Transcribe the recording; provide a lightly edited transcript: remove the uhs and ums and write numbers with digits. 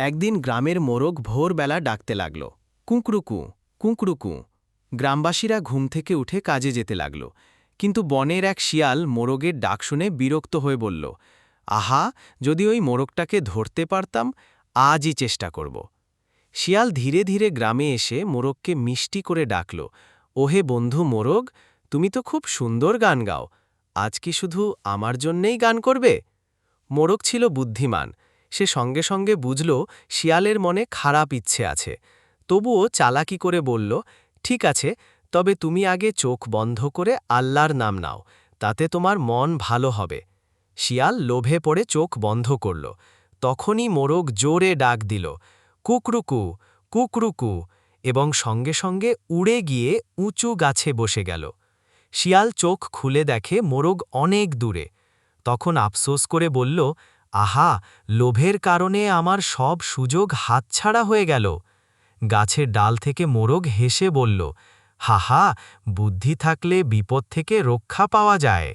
একদিন গ্রামের মোরগ ভোরবেলা ডাকতে লাগল, কুঁকড়ুকু কুঁকড়ুকু। গ্রামবাসীরা ঘুম থেকে উঠে কাজে যেতে লাগল, কিন্তু বনের এক শিয়াল মোরগের ডাক শুনে বিরক্ত হয়ে বলল, আহা, যদি ওই মোরগটাকে ধরতে পারতাম, আজই চেষ্টা করব। শিয়াল ধীরে ধীরে গ্রামে এসে মোরগকে মিষ্টি করে ডাকল, ওহে বন্ধু মোরগ, তুমি তো খুব সুন্দর গান গাও, আজ কি শুধু আমার জন্যেই গান করবে? মোরগ ছিল বুদ্ধিমান, সে সঙ্গে সঙ্গে বুঝল শিয়ালের মনে খারাপ ইচ্ছে আছে। তবুও চালাকি করে বলল, ঠিক আছে, তবে তুমি আগে চোখ বন্ধ করে আল্লাহর নাম নাও, তাতে তোমার মন ভালো হবে। শিয়াল লোভে পড়ে চোখ বন্ধ করল। তখনই মোরগ জোরে ডাক দিল, কুকরুকু কুকরুকু, এবং সঙ্গে সঙ্গে উড়ে গিয়ে উঁচু গাছে বসে গেল। শিয়াল চোখ খুলে দেখে মোরগ অনেক দূরে। তখন আফসোস করে বলল, আহা, লোভের কারণে আমার সব সুযোগ হাতছাড়া হয়ে গেল। গাছের ডাল থেকে মোরগ হেসে বলল, হাহা, বুদ্ধি থাকলে বিপদ থেকে রক্ষা পাওয়া যায়।